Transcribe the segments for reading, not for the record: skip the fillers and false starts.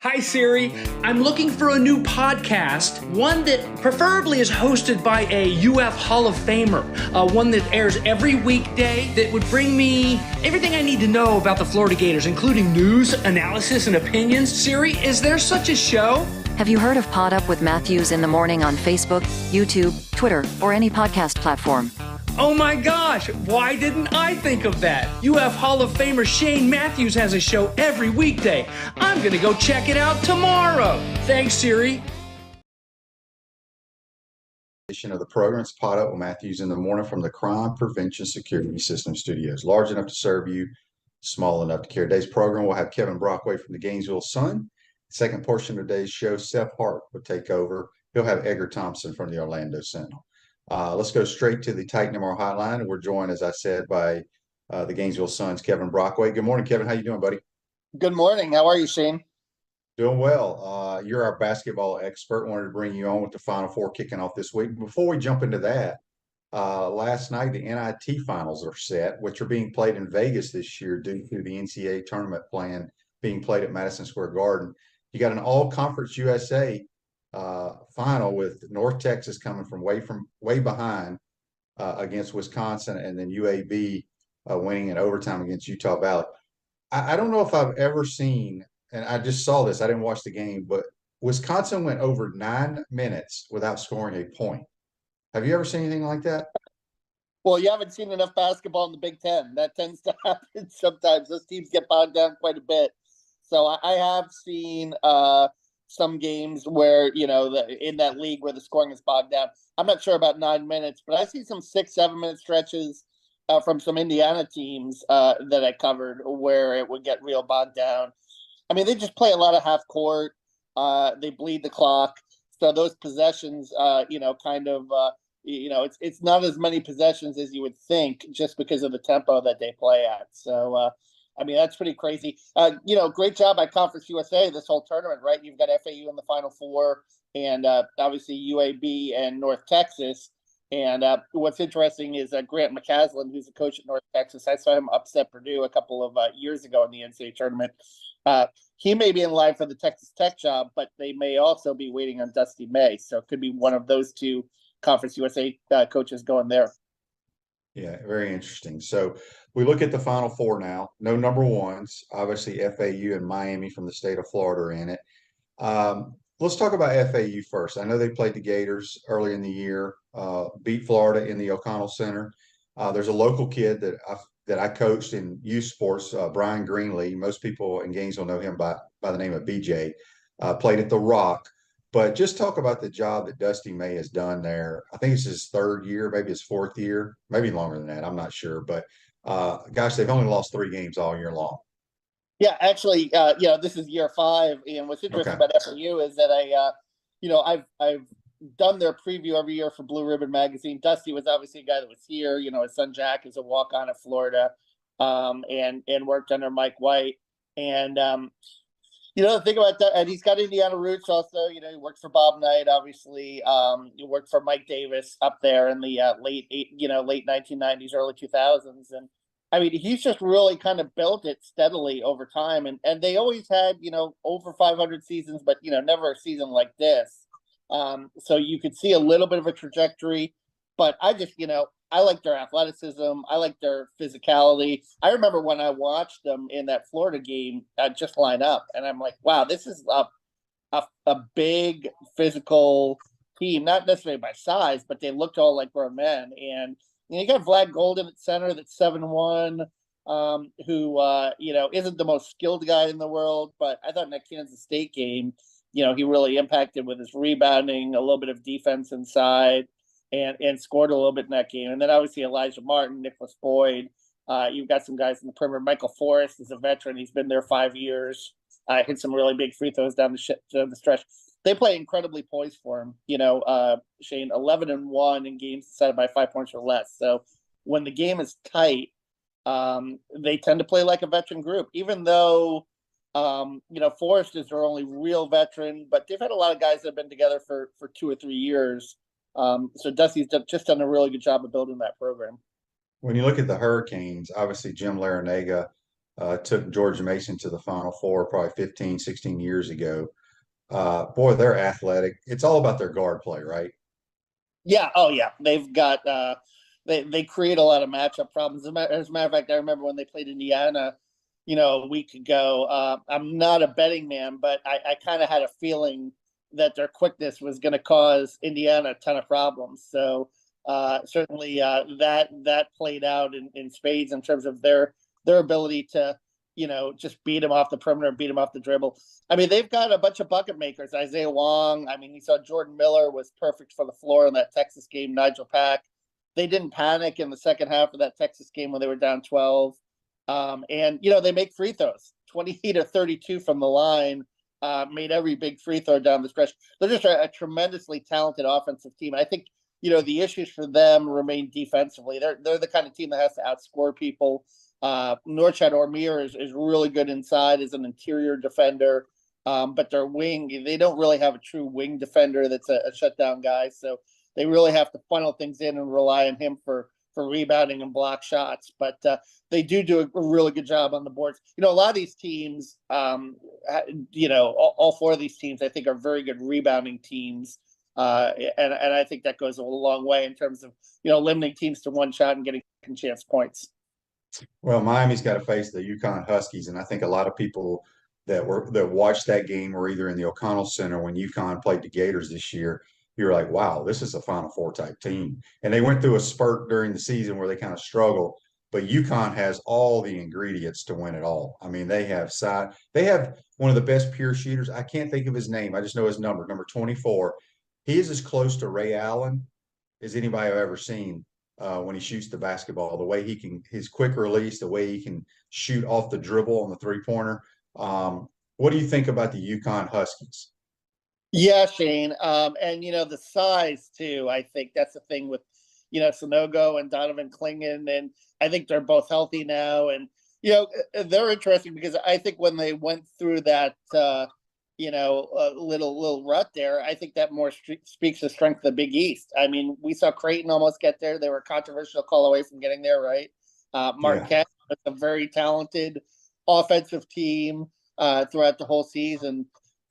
Hi Siri, I'm looking for a new podcast, one that preferably is hosted by a UF Hall of Famer, one that airs every weekday that would bring me everything I need to know about the Florida Gators, including news, analysis, and opinions. Siri, is there such a show? Have you heard of Podup with Matthews in the morning on Facebook, YouTube, Twitter, or any podcast platform? Oh my gosh, why didn't I think of that? UF Hall of Famer Shane Matthews has a show every weekday. I'm gonna go check it out tomorrow. Thanks, Siri. Of the program, it's Podup with Matthews in the morning from the Crime Prevention Security System Studios. Large enough to serve you, small enough to care. Today's program will have Kevin Brockway from the Gainesville Sun. Second portion of today's show, Seth Harp will take over. He'll have Edgar Thompson from the Orlando Sentinel. Let's go straight to the Titan MR hotline. And we're joined, as I said, by the Gainesville Sun's Kevin Brockway. Good morning, Kevin. How you doing, buddy? Good morning. How are you, Shane? Doing well. You're our basketball expert. Wanted to bring you on with the Final Four kicking off this week. Before we jump into that, last night the NIT finals are set, which are being played in Vegas this year due to the NCAA tournament plan being played at Madison Square Garden. You got an all-conference USA final with North Texas coming from way behind against Wisconsin, and then UAB winning in overtime against Utah Valley. I don't know if I've ever seen, and I just saw this, I didn't watch the game, but Wisconsin went over 9 minutes without scoring a point. Have you ever seen anything like that? Well, you haven't seen enough basketball in the Big Ten. That tends to happen sometimes. Those teams get bogged down quite a bit. So I have seen some games where, in that league where the scoring is bogged down. I'm not sure about 9 minutes, but I see some 6-7 minute stretches from some Indiana teams that I covered where it would get real bogged down. I mean, they just play a lot of half court. They bleed the clock. So those possessions, it's not as many possessions as you would think just because of the tempo that they play at. So, that's pretty crazy. Great job by Conference USA this whole tournament, right? You've got FAU in the Final Four and obviously UAB and North Texas. And what's interesting is Grant McCaslin, who's a coach at North Texas. I saw him upset Purdue a couple of years ago in the NCAA tournament. He may be in line for the Texas Tech job, but they may also be waiting on Dusty May. So it could be one of those two Conference USA coaches going there. Yeah, very interesting. So we look at the Final Four now. No number ones. Obviously, FAU and Miami from the state of Florida are in it. Let's talk about FAU first. I know they played the Gators early in the year, beat Florida in the O'Connell Center. There's a local kid that I coached in youth sports, Brian Greenlee. Most people in Gainesville know him by the name of BJ. Played at the Rock. But just talk about the job that Dusty May has done there. I think it's his third year, maybe his fourth year, maybe longer than that. I'm not sure. But, gosh, they've only lost 3 games all year long. Yeah, actually, this is year 5. And what's interesting about FAU is that I've done their preview every year for Blue Ribbon Magazine. Dusty was obviously a guy that was here. His son Jack is a walk-on at Florida and worked under Mike White. And the thing about that, and he's got Indiana roots also. He worked for Bob Knight, obviously. He worked for Mike Davis up there in the late 1990s, early 2000s. And he's just really kind of built it steadily over time. And they always had, over 500 seasons, but, never a season like this. So you could see a little bit of a trajectory. But I just, I like their athleticism. I like their physicality. I remember when I watched them in that Florida game just line up, and I'm like, wow, this is a big physical team, not necessarily by size, but they looked all like grown men. And you got Vlad Golden at center that's 7'1", who isn't the most skilled guy in the world, but I thought in that Kansas State game, he really impacted with his rebounding, a little bit of defense inside. And scored a little bit in that game. And then obviously Elijah Martin, Nicholas Boyd. You've got some guys in the perimeter. Michael Forrest is a veteran. He's been there 5 years. Hit some really big free throws down the stretch. They play incredibly poised for him. Shane, 11-1 in games decided by 5 points or less. So when the game is tight, they tend to play like a veteran group, even though Forrest is their only real veteran, but they've had a lot of guys that have been together for 2 or 3 years. So Dusty's just done a really good job of building that program. When you look at the Hurricanes, obviously Jim Larinaga took George Mason to the Final Four probably 15, 16 years ago. Boy, they're athletic. It's all about their guard play, right? Yeah. Oh, yeah. They've got they create a lot of matchup problems. As a matter of fact, I remember when they played Indiana, a week ago. I'm not a betting man, but I kind of had a feeling that their quickness was going to cause Indiana a ton of problems. So certainly that played out in spades in terms of their ability to just beat him off the perimeter, beat him off the dribble. I mean, they've got a bunch of bucket makers. Isaiah Wong. I mean, you saw Jordan Miller was perfect for the floor in that Texas game. Nigel Pack. They didn't panic in the second half of that Texas game when they were down 12. And they make free throws, 28 or 32 from the line. Made every big free throw down the stretch. They're just a tremendously talented offensive team. I think the issues for them remain defensively. They're the kind of team that has to outscore people. Norchad Ormir is really good inside as an interior defender, but their wing, they don't really have a true wing defender that's a shutdown guy. So they really have to funnel things in and rely on him for rebounding and block shots. But they do a really good job on the boards. A lot of these teams, all four of these teams, I think, are very good rebounding teams. And I think that goes a long way in terms of, limiting teams to one shot and getting chance points. Well, Miami's got to face the UConn Huskies, and I think a lot of people that watched that game were either in the O'Connell Center when UConn played the Gators this year. You're like, wow, this is a Final Four type team. And they went through a spurt during the season where they kind of struggled, but UConn has all the ingredients to win it all. I mean, they have one of the best pure shooters. I can't think of his name. I just know his number 24. He is as close to Ray Allen as anybody I've ever seen. When he shoots the basketball, the way his quick release, the way he can shoot off the dribble on the three-pointer. What do you think about the UConn Huskies? Yeah, Shane. And the size too. I think that's the thing with Sonogo and Donovan Clingan, and I think they're both healthy now. And they're interesting because I think when they went through that a little rut there, I think that more speaks to strength of the Big East. I mean, we saw Creighton almost get there. They were a controversial call away from getting there, right? Marquette was a very talented offensive team throughout the whole season.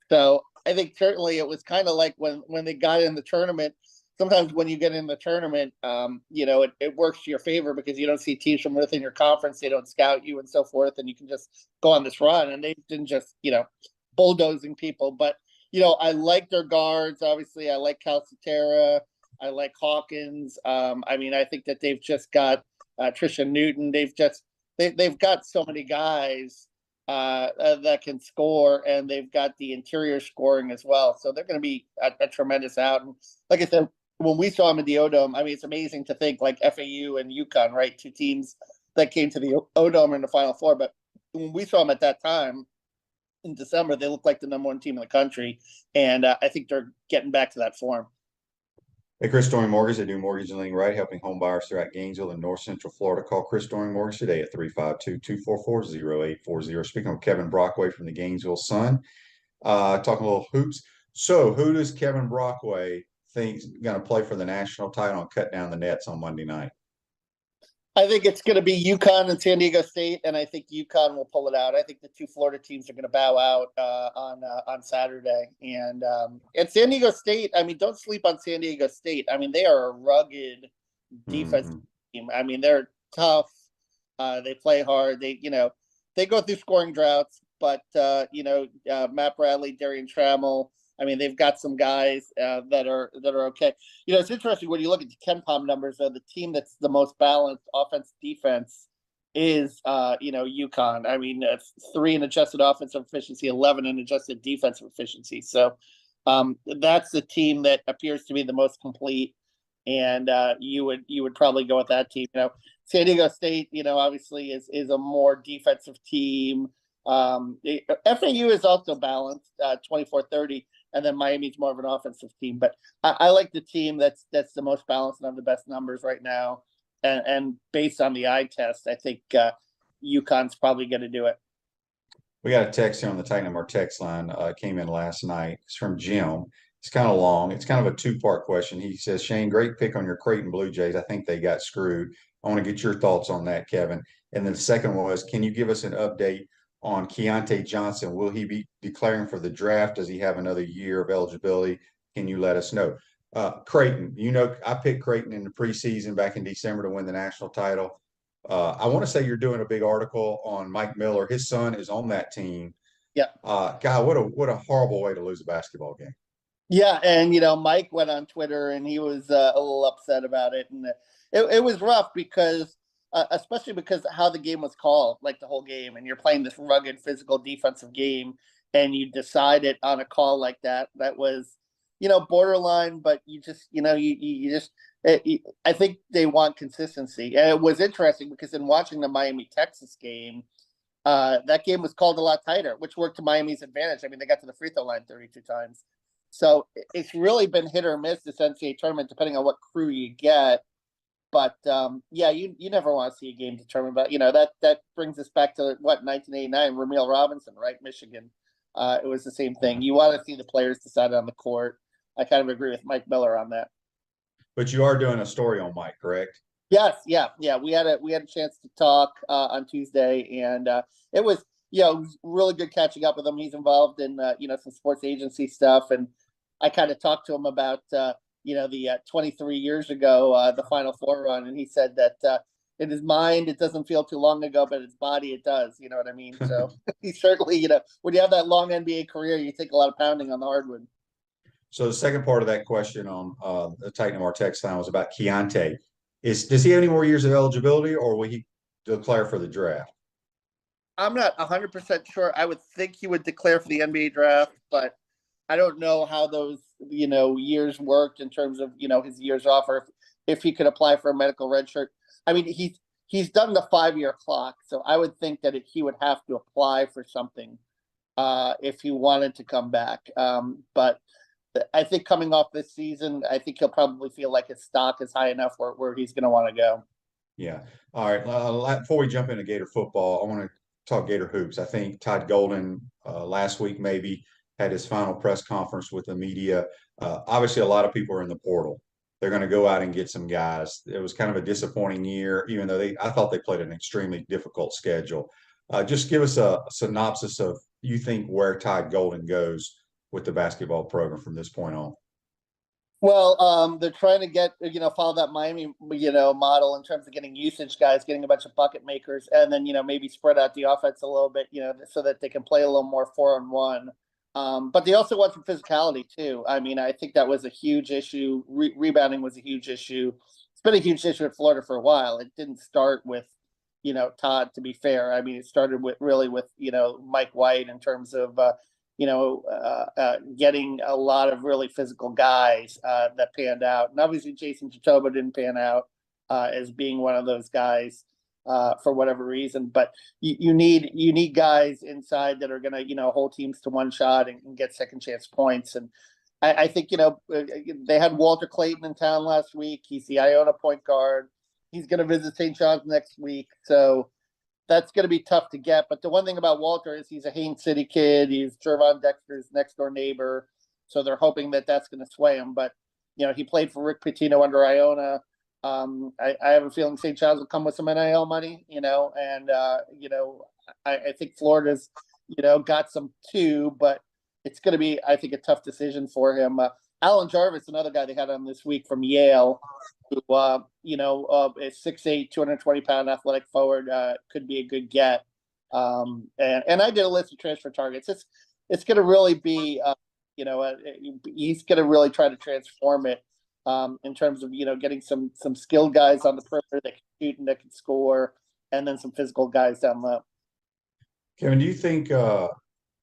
So I think certainly it was kind of like when they got in the tournament. Sometimes when you get in the tournament, it works to your favor because you don't see teams from within your conference. They don't scout you and so forth, and you can just go on this run. And they didn't just, bulldozing people. But, I like their guards. Obviously, I like Calcaterra. I like Hawkins. I think that they've just got Trisha Newton. They've got so many guys that can score, and they've got the interior scoring as well. So they're going to be a tremendous out. And like I said, when we saw them in the O-Dome, it's amazing to think like FAU and UConn, right? Two teams that came to the O-Dome in the Final Four. But when we saw them at that time in December, they looked like the number one team in the country. And I think they're getting back to that form. Hey, Chris Doring Mortgage. They do mortgage and lending right, helping home buyers throughout Gainesville and North Central Florida. Call Chris Doring Mortgage today at 352-244-0840. Speaking of Kevin Brockway from the Gainesville Sun, talking a little hoops. So who does Kevin Brockway think is going to play for the national title and cut down the nets on Monday night? I think it's going to be UConn and San Diego State, and I think UConn will pull it out. I think the two Florida teams are going to bow out on Saturday. And San Diego State, don't sleep on San Diego State. They are a rugged defensive team. They're tough. They play hard. They go through scoring droughts, but Matt Bradley, Darian Trammell, they've got some guys that are okay. It's interesting when you look at the KenPom numbers. The team that's the most balanced offense defense is UConn. It's 3 in adjusted offensive efficiency, 11 in adjusted defensive efficiency. So that's the team that appears to be the most complete. And you would probably go with that team. San Diego State, obviously is a more defensive team. FAU is also balanced, 24-30. And then Miami's more of an offensive team. But I like the team that's the most balanced and have the best numbers right now. And based on the eye test, I think UConn's probably going to do it. We got a text here on the Titan Number text line. Came in last night. It's from Jim. It's kind of long. It's kind of a two-part question. He says, Shane, great pick on your Creighton Blue Jays. I think they got screwed. I want to get your thoughts on that, Kevin. And then the second one was, can you give us an update on Keontae Johnson? Will he be declaring for the draft? Does he have another year of eligibility? Can you let us know? Creighton, I picked Creighton in the preseason back in December to win the national title. I want to say you're doing a big article on Mike Miller. His son is on that team. Yeah. God, what a horrible way to lose a basketball game. Yeah, and Mike went on Twitter and he was a little upset about it, and it was rough because, especially because of how the game was called, like the whole game, and you're playing this rugged physical defensive game, and you decided on a call like that was, borderline, but you just, I think they want consistency, and it was interesting because in watching the Miami Texas game, that game was called a lot tighter, which worked to Miami's advantage. I mean, they got to the free throw line 32 times. So it's really been hit or miss this NCAA tournament, depending on what crew you get. But yeah, you never want to see a game determined. But that brings us back to 1989, Ramil Robinson, right? Michigan. It was the same thing. You want to see the players decide on the court. I kind of agree with Mike Miller on that. But you are doing a story on Mike, correct? Yes, yeah. We had a chance to talk on Tuesday, and it was really good catching up with him. He's involved in some sports agency stuff, and I kind of talked to him about the 23 years ago the Final Four run, and he said that in his mind it doesn't feel too long ago, but his body it does. You know what I mean? So he certainly, when you have that long NBA career, you take a lot of pounding on the hardwood. So the second part of that question on the Titan of our text line was about Keontae. Does he have any more years of eligibility, or will he declare for the draft? I'm not 100% sure. I would think he would declare for the NBA draft, but I don't know how those, years worked in terms of, his years off, or if he could apply for a medical red shirt. I mean, he's done the 5-year clock, so I would think that he would have to apply for something if he wanted to come back. But I think coming off this season, I think he'll probably feel like his stock is high enough where he's going to want to go. Yeah. All right. Before we jump into Gator football, I want to talk Gator hoops. I think Todd Golden last week maybe had his final press conference with the media. Obviously, a lot of people are in the portal. They're going to go out and get some guys. It was kind of a disappointing year, even though I thought they played an extremely difficult schedule. Just give us a synopsis of you think where Todd Golden goes with the basketball program from this point on. Well, they're trying to get, follow that Miami, model in terms of getting usage guys, getting a bunch of bucket makers, and then, maybe spread out the offense a little bit, so that they can play a little more 4-on-1. But they also want some physicality too. I mean, I think that was a huge issue. Rebounding was a huge issue. It's been a huge issue at Florida for a while. It didn't start with, Todd, to be fair. I mean, it started with Mike White in terms of, getting a lot of really physical guys that panned out. And obviously Jason Jatoba didn't pan out as being one of those guys for whatever reason. But you need guys inside that are going to, hold teams to one shot and get second chance points. And I think, they had Walter Clayton in town last week. He's the Iona point guard. He's going to visit St. John's next week. So that's going to be tough to get. But the one thing about Walter is he's a Haines City kid. He's Jervon Dexter's next door neighbor. So they're hoping that that's going to sway him. But, he played for Rick Pitino under Iona. I have a feeling St. John's will come with some NIL money, and, I think Florida's, got some too, but it's going to be, I think, a tough decision for him. Alan Jarvis, another guy they had on this week from Yale, who, is 6'8", 220-pound athletic forward, could be a good get. And I did a list of transfer targets. It's going to really be, he's going to really try to transform it in terms of, getting some skilled guys on the perimeter that can shoot and that can score, and then some physical guys down low. Kevin, do you think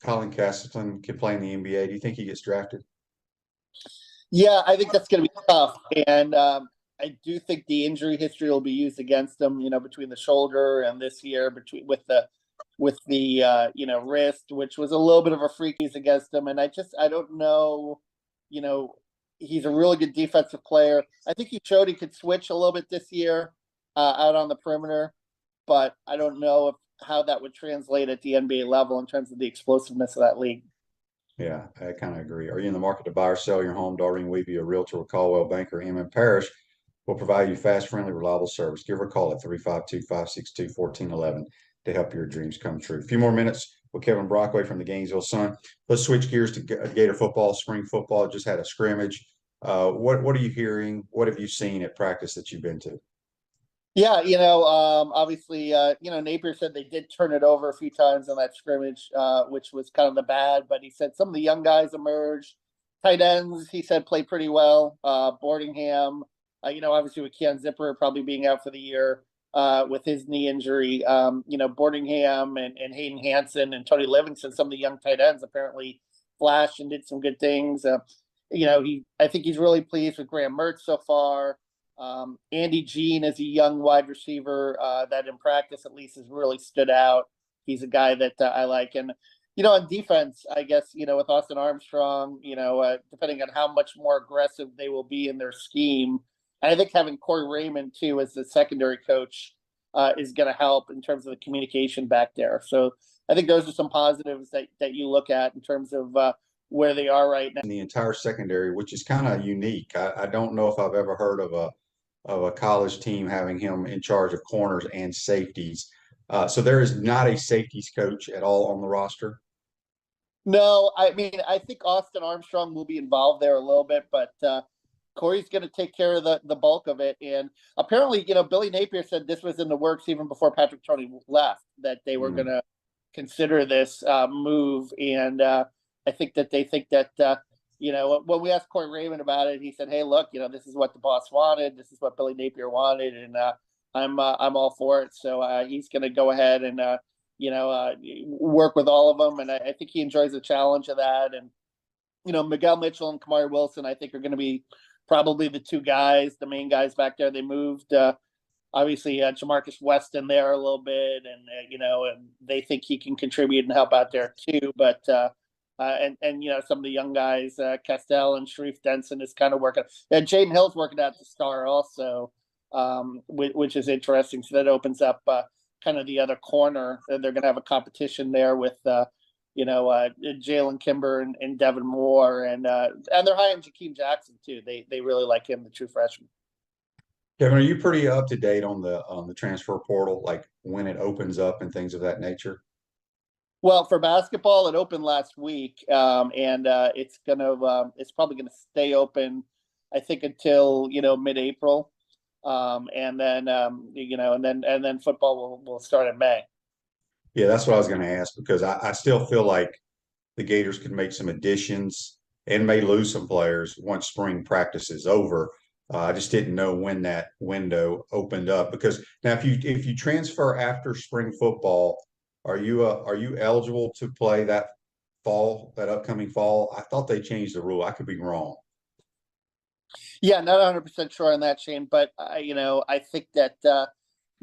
Colin Castleton can play in the NBA? Do you think he gets drafted? Yeah, I think that's going to be tough. And I do think the injury history will be used against him, between the shoulder and this year, with the wrist, which was a little bit of a freakies against him. And I don't know, he's a really good defensive player. I think he showed he could switch a little bit this year out on the perimeter, but I don't know how that would translate at the NBA level in terms of the explosiveness of that league. Yeah, I kind of agree. Are you in the market to buy or sell your home? Darlene Weeby, a realtor with Caldwell Banker, Inman Parish. will provide you fast, friendly, reliable service. Give her a call at 352-562-1411 to help your dreams come true. A few more minutes with Kevin Brockway from the Gainesville Sun. Let's switch gears to Gator football, spring football. Just had a scrimmage. What are you hearing? What have you seen at practice that you've been to? Yeah, obviously, Napier said they did turn it over a few times on that scrimmage, which was kind of the bad, but he said some of the young guys emerged. Tight ends, he said, played pretty well. Boardingham, obviously with Keon Zipper probably being out for the year with his knee injury. Boardingham and Hayden Hansen and Tony Livingston, some of the young tight ends apparently flashed and did some good things. I think he's really pleased with Graham Mertz so far. Andy Jean is a young wide receiver that in practice at least has really stood out. He's a guy that I like. And, on defense, I guess, with Austin Armstrong, depending on how much more aggressive they will be in their scheme. And I think having Corey Raymond, too, as the secondary coach is going to help in terms of the communication back there. So I think those are some positives that you look at in terms of where they are right now. In the entire secondary, which is kind of unique. I don't know if I've ever heard of a college team having him in charge of corners and safeties. So there is not a safeties coach at all on the roster. No, I think Austin Armstrong will be involved there a little bit, but Corey's going to take care of the bulk of it. And apparently, Billy Napier said this was in the works even before Patrick Toney left, that they were going to consider this move. And I think that they think that, when we asked Corey Raymond about it, he said, hey, look, this is what the boss wanted. This is what Billy Napier wanted. And I'm all for it. So he's going to go ahead and, work with all of them. And I think he enjoys the challenge of that. And, Miguel Mitchell and Kamari Wilson, I think, are going to be probably the two guys, the main guys back there. They moved, obviously, Jamarcus Weston there a little bit. And, and they think he can contribute and help out there too. But, and some of the young guys, Castell and Sharif Denson is kind of working. And Jaden Hill's working out the star also, which is interesting. So that opens up kind of the other corner. They're going to have a competition there with, Jalen Kimber and Devin Moore, and they're high on Jakeem Jackson too. They really like him, the true freshman. Kevin, are you pretty up to date on the transfer portal, like when it opens up and things of that nature? Well, for basketball, it opened last week, and it's probably gonna stay open, I think, until mid-April, and then and then football will start in May. Yeah, that's what I was going to ask, because I still feel like the Gators could make some additions and may lose some players once spring practice is over. I just didn't know when that window opened up, because now if you transfer after spring football, are you eligible to play that upcoming fall? I thought they changed the rule. I could be wrong. Yeah, not 100% sure on that, Shane, but I think that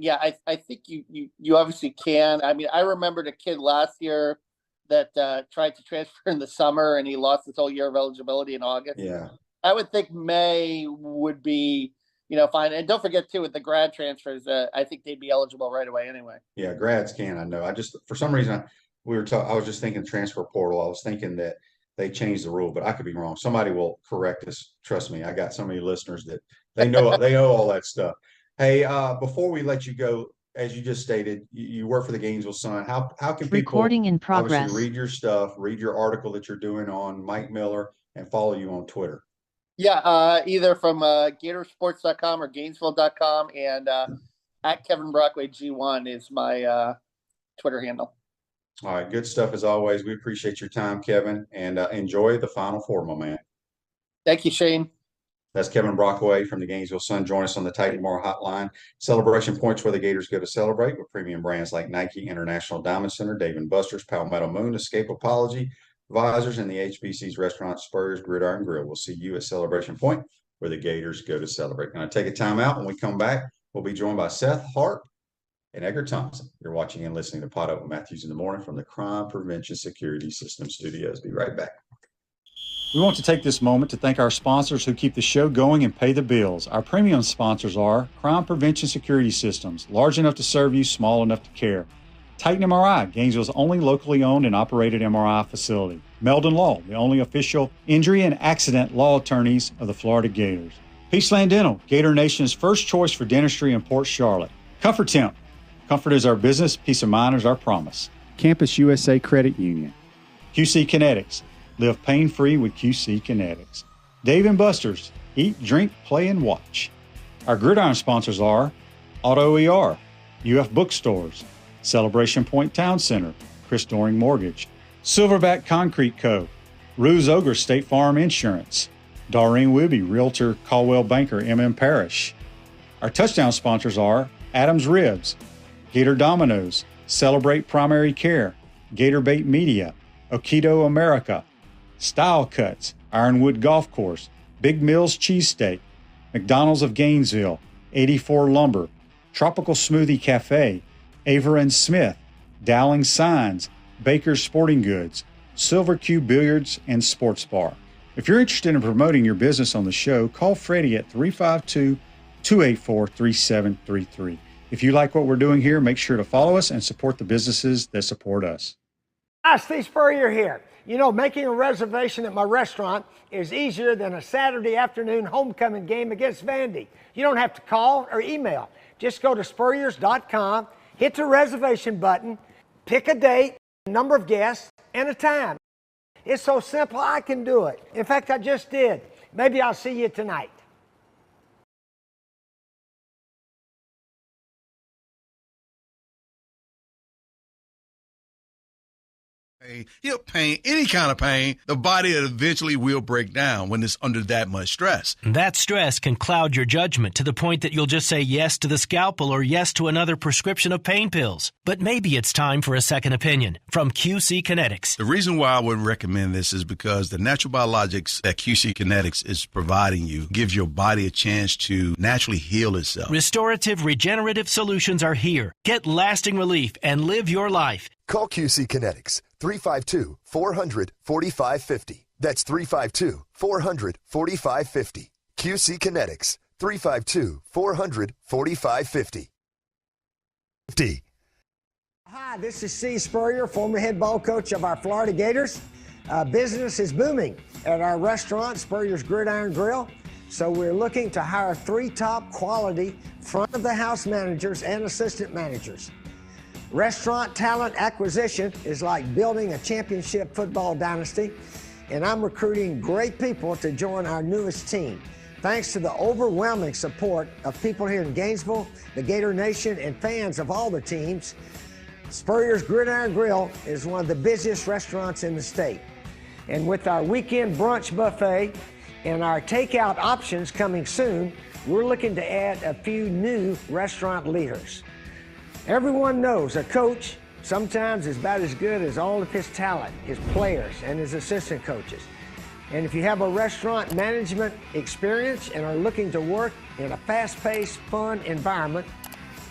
I think you obviously can. I remembered a kid last year that tried to transfer in the summer and he lost his whole year of eligibility in August. Yeah, I would think May would be fine. And don't forget too, with the grad transfers, I think they'd be eligible right away anyway. Yeah, grads can. I know. For some reason I was just thinking transfer portal. I was thinking that they changed the rule, but I could be wrong. Somebody will correct us. Trust me, I got so many listeners that they know all that stuff. Hey, before we let you go, as you just stated, you work for the Gainesville Sun. How can people recording in progress read your stuff, read your article that you're doing on Mike Miller, and follow you on Twitter? Yeah, either from Gatorsports.com or Gainesville.com, and at Kevin Brockway G1 is my Twitter handle. All right, good stuff as always. We appreciate your time, Kevin, and enjoy the Final Four, my man. Thank you, Shane. That's Kevin Brockway from the Gainesville Sun. Join us on the Titan Moore Hotline. Celebration points where the Gators go to celebrate with premium brands like Nike, International Diamond Center, Dave & Buster's, Palmetto Moon, Escape Apology, Visors, and the HBC's Restaurant Spurs Gridiron Grill. We'll see you at Celebration Point where the Gators go to celebrate. Going to take a timeout. When we come back, we'll be joined by Seth Harp and Edgar Thompson. You're watching and listening to Podup with Matthews in the Morning from the Crime Prevention Security System Studios. Be right back. We want to take this moment to thank our sponsors who keep the show going and pay the bills. Our premium sponsors are Crime Prevention Security Systems, large enough to serve you, small enough to care. Titan MRI, Gainesville's only locally owned and operated MRI facility. Meldon Law, the only official injury and accident law attorneys of the Florida Gators. Peaceland Dental, Gator Nation's first choice for dentistry in Port Charlotte. Comfort Temp. Comfort is our business, peace of mind is our promise. Campus USA Credit Union. QC Kinetics. Live pain-free with QC Kinetics. Dave & Buster's. Eat, drink, play, and watch. Our gridiron sponsors are Auto ER, UF Bookstores, Celebration Point Town Center, Chris Doring Mortgage, Silverback Concrete Co., Ruse Ogre State Farm Insurance, Doreen Wibby, Realtor Caldwell Banker, MM Parish. Our touchdown sponsors are Adams Ribs, Gator Dominoes, Celebrate Primary Care, Gator Bait Media, Okido America, Style Cuts, Ironwood Golf Course, Big Mills Cheesesteak, McDonald's of Gainesville, 84 Lumber, Tropical Smoothie Cafe, Aver and Smith, Dowling Signs, Baker's Sporting Goods, Silver Cube Billiards and Sports Bar. If you're interested in promoting your business on the show, call Freddie at 352-284-3733. If you like what we're doing here, make sure to follow us and support the businesses that support us. Hi, Steve Spurrier here. You know, making a reservation at my restaurant is easier than a Saturday afternoon homecoming game against Vandy. You don't have to call or email. Just go to spurriers.com, hit the reservation button, pick a date, a number of guests, and a time. It's so simple, I can do it. In fact, I just did. Maybe I'll see you tonight. Pain, any kind of pain, the body eventually will break down when it's under that much stress. That stress can cloud your judgment to the point that you'll just say yes to the scalpel or yes to another prescription of pain pills. But maybe it's time for a second opinion from QC Kinetics. The reason why I would recommend this is because the natural biologics that QC Kinetics is providing you gives your body a chance to naturally heal itself. Restorative, regenerative solutions are here. Get lasting relief and live your life. Call QC Kinetics, 352-400-4550. That's 352-400-4550. QC Kinetics, 352-400-4550. Hi, this is Steve Spurrier, former head ball coach of our Florida Gators. Business is booming at our restaurant, Spurrier's Gridiron Grill. So we're looking to hire 3 top quality front of the house managers and assistant managers. Restaurant talent acquisition is like building a championship football dynasty, and I'm recruiting great people to join our newest team. Thanks to the overwhelming support of people here in Gainesville, the Gator Nation, and fans of all the teams, Spurrier's Gridiron Grill is one of the busiest restaurants in the state. And with our weekend brunch buffet and our takeout options coming soon, we're looking to add a few new restaurant leaders. Everyone knows a coach sometimes is about as good as all of his talent, his players, and his assistant coaches. And if you have a restaurant management experience and are looking to work in a fast-paced, fun environment,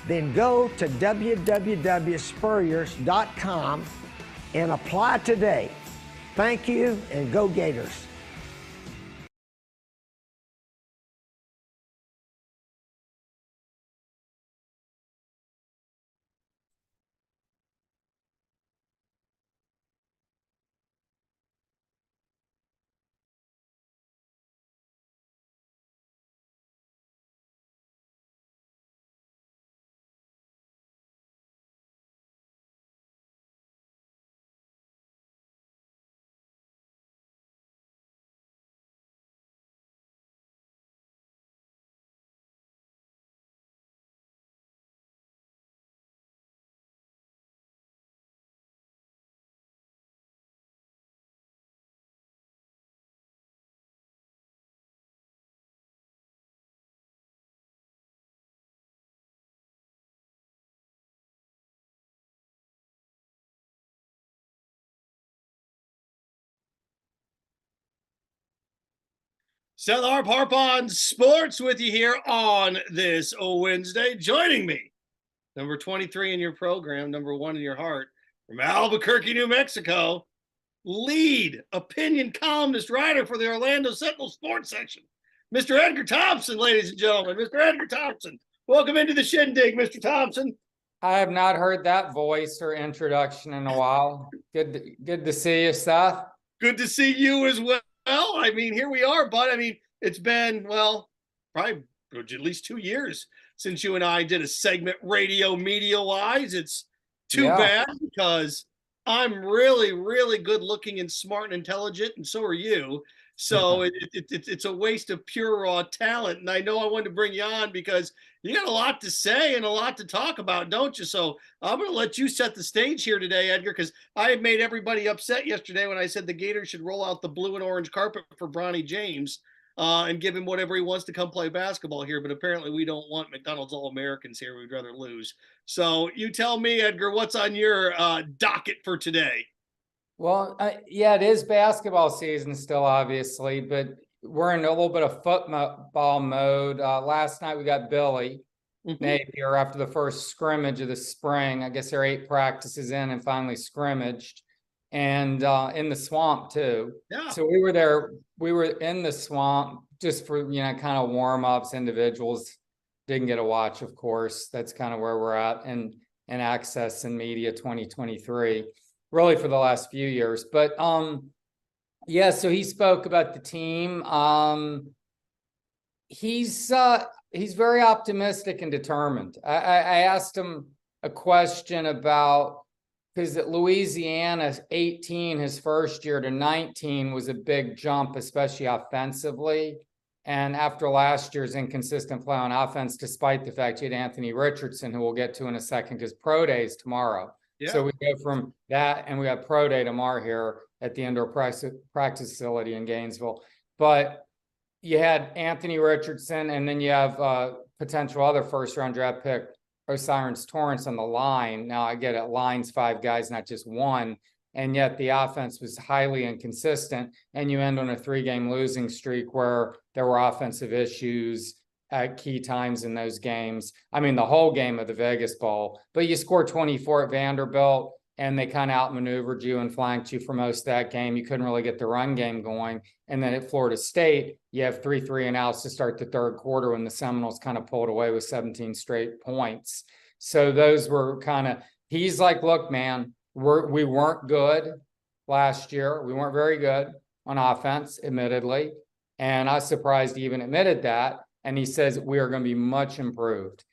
then go to www.spurriers.com and apply today. Thank you, and go Gators. Seth Harp on Sports with you here on this Wednesday. Joining me, number 23 in your program, number 1 in your heart, from Albuquerque, New Mexico, lead opinion columnist writer for the Orlando Sentinel sports section, Mr. Edgar Thompson, ladies and gentlemen. Mr. Edgar Thompson, welcome into the shindig, Mr. Thompson. I have not heard that voice or introduction in a while. Good to see you, Seth. Good to see you as well. I mean, here we are, bud. I mean, it's been, well, probably at least 2 years since you and I did a segment radio media wise. It's too bad because I'm really, really good looking and smart and intelligent, and so are you. So it's a waste of pure raw talent. And I know I wanted to bring you on because you got a lot to say and a lot to talk about, don't you? So I'm going to let you set the stage here today, Edgar, because I had made everybody upset yesterday when I said the Gators should roll out the blue and orange carpet for Bronny James and give him whatever he wants to come play basketball here. But apparently we don't want McDonald's All-Americans here. We'd rather lose. So you tell me, Edgar, what's on your docket for today? Well, yeah, it is basketball season still, obviously, but we're in a little bit of football mode. Last night we got Billy Napier after the first scrimmage of the spring. I guess there are 8 practices in and finally scrimmaged, and in the swamp too. Yeah. So we were there. We were in the swamp just for, kind of warm-ups. Individuals didn't get a watch, of course. That's kind of where we're at in Access and Media 2023. Really for the last few years. But yeah, so he spoke about the team. He's very optimistic and determined. I asked him a question about, because at Louisiana, 18 his first year to 19 was a big jump, especially offensively. And after last year's inconsistent play on offense, despite the fact you had Anthony Richardson, who we'll get to in a second, because pro day is tomorrow. Yeah. So we go from that, and we have pro day tomorrow here at the indoor practice facility in Gainesville. But you had Anthony Richardson, and then you have potential other first-round draft pick, Osiris Torrance, on the line. Now, I get it, line's 5 guys, not just one, and yet the offense was highly inconsistent, and you end on a 3-game losing streak where there were offensive issues at key times in those games. I mean, the whole game of the Vegas Bowl, but you scored 24 at Vanderbilt, and they kind of outmaneuvered you and flanked you for most of that game. You couldn't really get the run game going. And then at Florida State, you have 3 3-and-outs to start the third quarter when the Seminoles kind of pulled away with 17 straight points. So those were kind of, he's like, look, man, we weren't good last year. We weren't very good on offense, admittedly. And I was surprised he even admitted that. And he says, we are going to be much improved.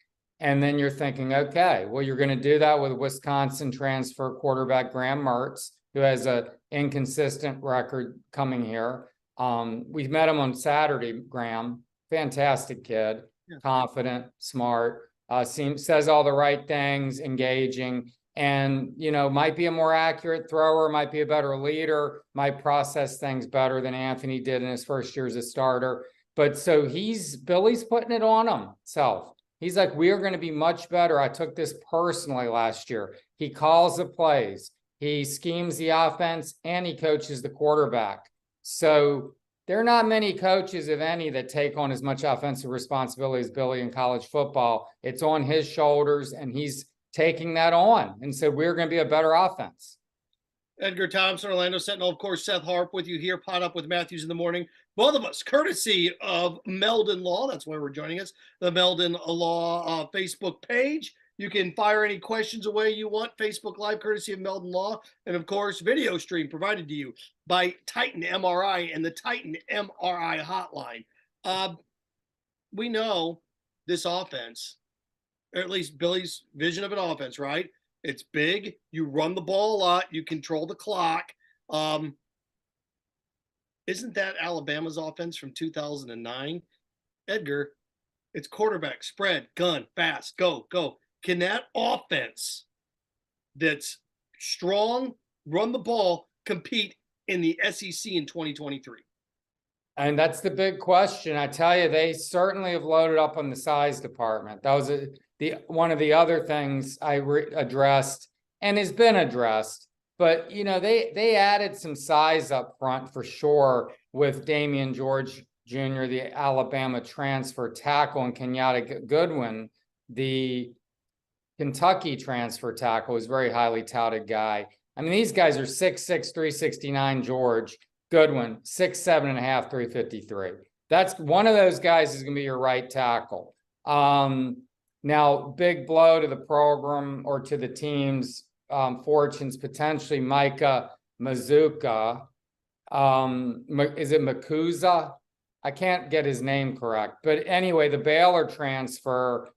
And then you're thinking, okay, well, you're going to do that with Wisconsin transfer quarterback Graham Mertz, who has an inconsistent record coming here. We met him on Saturday, Graham. Fantastic kid, confident, smart, says all the right things, engaging, and, might be a more accurate thrower, might be a better leader, might process things better than Anthony did in his first year as a starter. But so Billy's putting it on himself. He's like, we are going to be much better. I took this personally last year. He calls the plays, he schemes the offense, and he coaches the quarterback. So there are not many coaches, if any, that take on as much offensive responsibility as Billy in college football. It's on his shoulders, and he's taking that on. And so we're going to be a better offense. Edgar Thompson, Orlando Sentinel, of course, Seth Harp with you here, Podup with Matthews in the morning. Both of us, courtesy of Meldon Law. That's why we're joining us. The Meldon Law Facebook page. You can fire any questions away you want. Facebook Live, courtesy of Meldon Law. And, of course, video stream provided to you by Titan MRI and the Titan MRI hotline. We know this offense, or at least Billy's vision of an offense, right? It's big. You run the ball a lot. You control the clock. Isn't that Alabama's offense from 2009? Edgar, it's quarterback, spread, gun, fast, go. Can that offense that's strong, run the ball, compete in the SEC in 2023? And that's the big question. I tell you, they certainly have loaded up on the size department. That was one of the other things I addressed and has been addressed. But, they added some size up front for sure with Damian George Jr., the Alabama transfer tackle, and Kenyatta Goodwin, the Kentucky transfer tackle, is a very highly touted guy. I mean, these guys are 6'6", 369, George. Goodwin, 6'7.5", 353. That's one of those guys is going to be your right tackle. Now, big blow to the program or to the team's fortunes, potentially Micah Mazuka. Is it Makuza? I can't get his name correct. But anyway, the Baylor transfer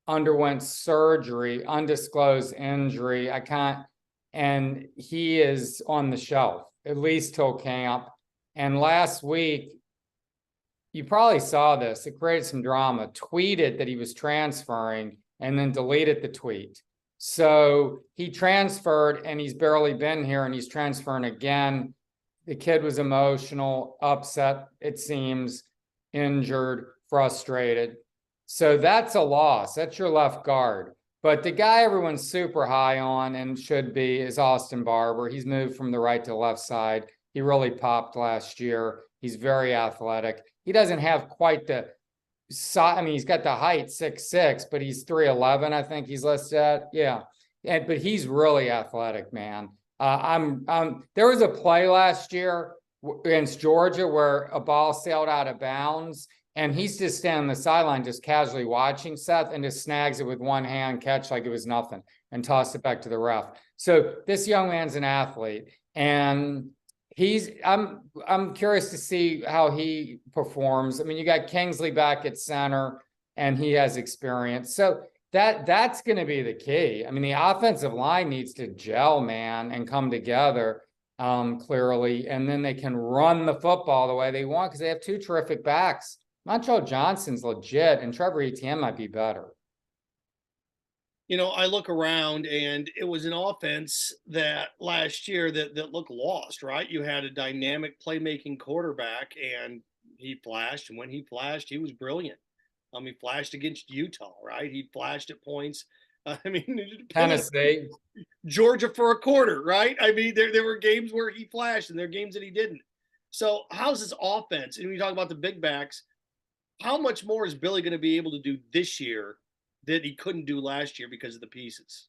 underwent surgery, undisclosed injury. And he is on the shelf, at least till camp. And last week, you probably saw this, it created some drama, tweeted that he was transferring and then deleted the tweet. So he transferred and he's barely been here and he's transferring again. The kid was emotional, upset, it seems, injured, frustrated. So that's a loss. That's your left guard. But the guy everyone's super high on and should be is Austin Barber. He's moved from the right to the left side. He really popped last year. He's very athletic. He doesn't have quite the size. I mean, he's got the height, 6'6", but he's 3'11", I think he's listed at. Yeah. But he's really athletic, man. There was a play last year against Georgia where a ball sailed out of bounds and he's just standing on the sideline, just casually watching Seth and just snags it with one hand, catch like it was nothing and toss it back to the ref. So this young man's an athlete and I'm curious to see how he performs. I mean, you got Kingsley back at center and he has experience. So that's going to be the key. I mean, the offensive line needs to gel, man, and come together clearly. And then they can run the football the way they want because they have two terrific backs. Montreal Johnson's legit and Trevor Etienne might be better. You know, I look around and it was an offense that last year that looked lost, right? You had a dynamic playmaking quarterback and he flashed. And when he flashed, he was brilliant. He flashed against Utah, right? He flashed at points. I mean, Tennessee, Georgia for a quarter, right? I mean, there were games where he flashed and there were games that he didn't. So how's this offense? And when you talk about the big backs, how much more is Billy going to be able to do this year that he couldn't do last year because of the pieces?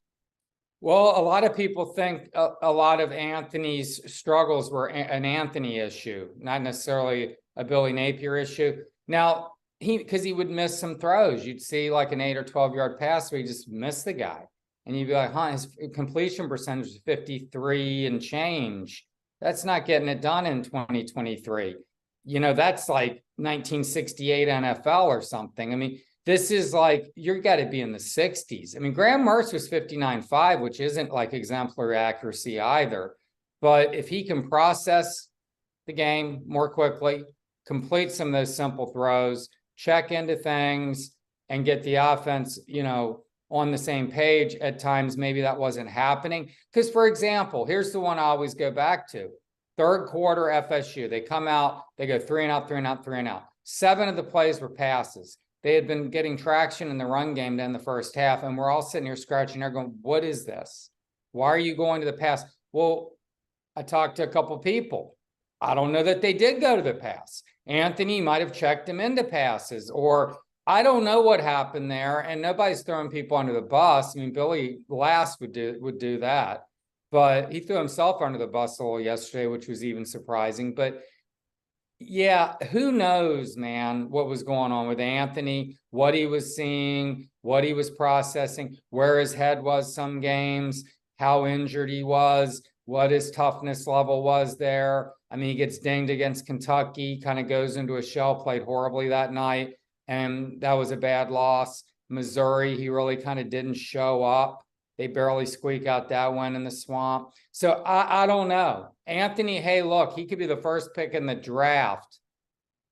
Well, a lot of people think a lot of Anthony's struggles were an Anthony issue, not necessarily a Billy Napier issue. Now, because he would miss some throws. You'd see like an 8 or 12-yard pass where he just missed the guy. And you'd be like, his completion percentage is 53 and change. That's not getting it done in 2023. You know, that's like 1968 NFL or something. I mean, this is like, you got to be in the 60s. I mean, Graham Mertz was 59.5, which isn't like exemplary accuracy either. But if he can process the game more quickly, complete some of those simple throws, check into things, and get the offense, you know, on the same page at times, maybe that wasn't happening. Because, for example, here's the one I always go back to. Third quarter FSU, they come out, they go 3 and out, 3 and out, 3 and out. 7 of the plays were passes. They had been getting traction in the run game in the first half, and we're all sitting here scratching our head going, what is this? Why are you going to the pass? Well, I talked to a couple people. I don't know that they did go to the pass. Anthony might have checked him into passes, or I don't know what happened there, and nobody's throwing people under the bus. I mean, Billy Last would do that, but he threw himself under the bus a little yesterday, which was even surprising. But yeah, who knows, man, what was going on with Anthony, what he was seeing, what he was processing, where his head was some games, how injured he was, what his toughness level was there. I mean, he gets dinged against Kentucky, kind of goes into a shell, played horribly that night, and that was a bad loss. Missouri, he really kind of didn't show up. They barely squeak out that one in the swamp. So I don't know. Anthony, hey, look, he could be the first pick in the draft.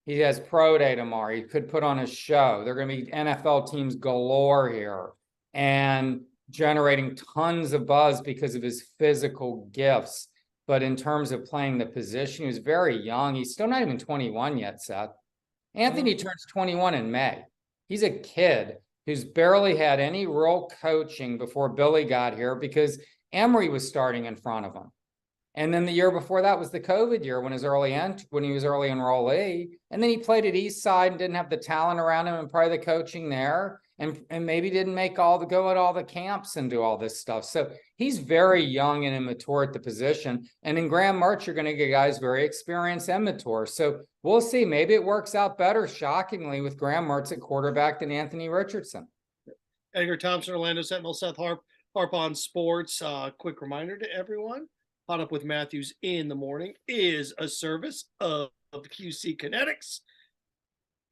He has pro day tomorrow. He could put on a show. They're going to be NFL teams galore here and generating tons of buzz because of his physical gifts. But in terms of playing the position, he was very young. He's still not even 21 yet, Seth. Anthony turns 21 in May. He's a kid who's barely had any real coaching before Billy got here because Emory was starting in front of him. And then the year before that was the COVID year when he was early enrollee. And then he played at Eastside and didn't have the talent around him and probably the coaching there. And maybe didn't go at all the camps and do all this stuff. So he's very young and immature at the position. And in Graham Mertz, you're going to get guys very experienced and mature. So we'll see. Maybe it works out better, shockingly, with Graham Mertz at quarterback than Anthony Richardson. Edgar Thompson, Orlando Sentinal, Seth Harp on Sports. Quick reminder to everyone, Podup with Matthews in the morning is a service of QC Kinetics.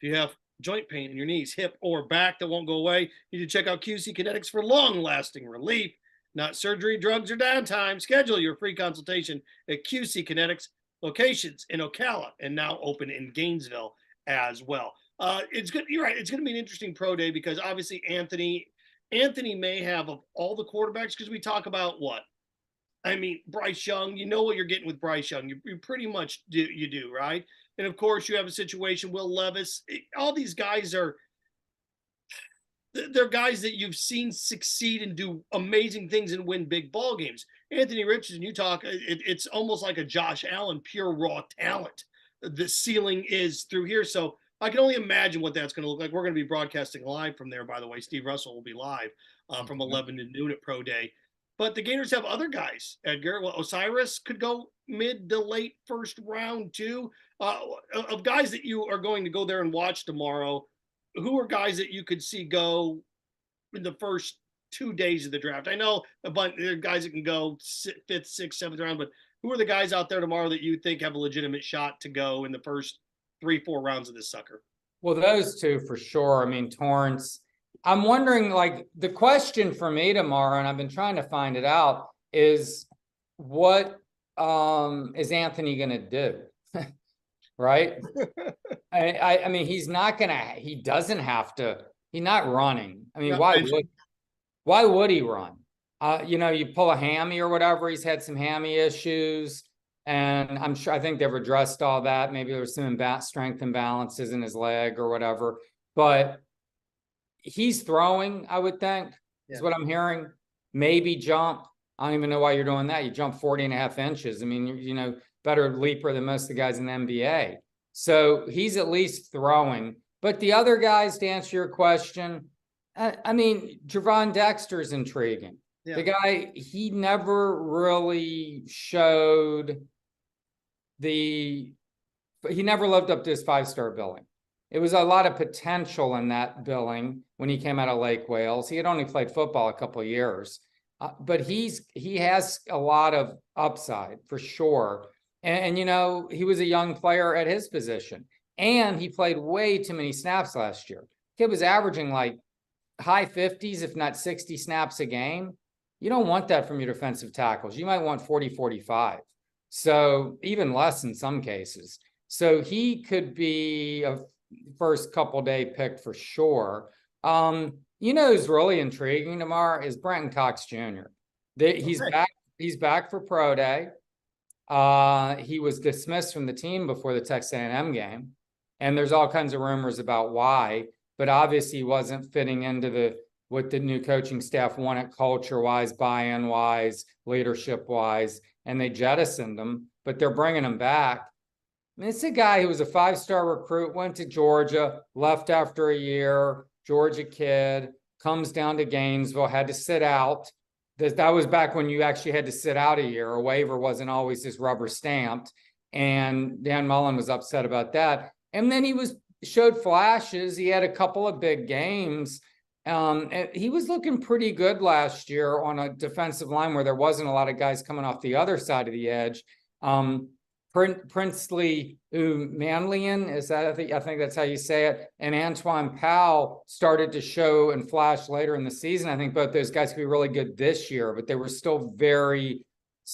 Do you have joint pain in your knees, hip, or back that won't go away? You need to check out QC Kinetics for long-lasting relief, not surgery, drugs, or downtime. Schedule your free consultation at QC Kinetics, locations in Ocala and now open in Gainesville as well. It's good. You're right. It's going to be an interesting pro day because obviously Anthony may have of all the quarterbacks, because we talk about what? I mean, Bryce Young, you know what you're getting with Bryce Young. You pretty much do, right? And of course, you have a situation, Will Levis. All these guys they're guys that you've seen succeed and do amazing things and win big ball games. Anthony Richardson, you talk, it's almost like a Josh Allen, pure raw talent. The ceiling is through here. So I can only imagine what that's going to look like. We're going to be broadcasting live from there, by the way. Steve Russell will be live from 11 to noon at Pro Day. But the Gators have other guys, Edgar. Well, Osiris could go mid to late first round, too. Of guys that you are going to go there and watch tomorrow, who are guys that you could see go in the first 2 days of the draft? I know a bunch of guys that can go 5th, 6th, 7th round, but who are the guys out there tomorrow that you think have a legitimate shot to go in the first 3-4 rounds of this sucker? Well, those two for sure. I mean, Torrance. I'm wondering, like, the question for me tomorrow, and I've been trying to find it out, is what is Anthony going to do? Right? I mean, he doesn't have to, he's not running. I mean, why would he run? You pull a hammy or whatever. He's had some hammy issues, and I think they've addressed all that. Maybe there was some strength imbalances in his leg or whatever, but he's throwing, I would think, is what I'm hearing. Maybe jump. I don't even know why you're doing that. You jump 40.5 inches. I mean, better leaper than most of the guys in the NBA. So he's at least throwing. But the other guys, to answer your question, I mean, Javon Dexter's intriguing. Yeah. The guy, he never really he never lived up to his 5-star billing. It was a lot of potential in that billing when he came out of Lake Wales. He had only played football a couple of years, but he has a lot of upside for sure. And he was a young player at his position, and he played way too many snaps last year. Kid was averaging like high 50s, if not 60 snaps a game. You don't want that from your defensive tackles. You might want 40, 45. So even less in some cases. So he could be a first couple day pick for sure. Who's really intriguing tomorrow is Brenton Cox Jr. He's back for Pro Day. He was dismissed from the team before the Texas A&M game, and there's all kinds of rumors about why, but obviously he wasn't fitting into what the new coaching staff wanted culture-wise, buy-in-wise, leadership-wise, and they jettisoned him, but they're bringing him back. I mean, it's a guy who was a 5-star recruit, went to Georgia, left after a year, Georgia kid, comes down to Gainesville, had to sit out. That was back when you actually had to sit out a year. A waiver wasn't always just rubber stamped. And Dan Mullen was upset about that. And then he showed flashes. He had a couple of big games. He was looking pretty good last year on a defensive line where there wasn't a lot of guys coming off the other side of the edge. Princely Manlian, I think that's how you say it, and Antoine Powell started to show and flash later in the season. I think both those guys could be really good this year, but they were still very,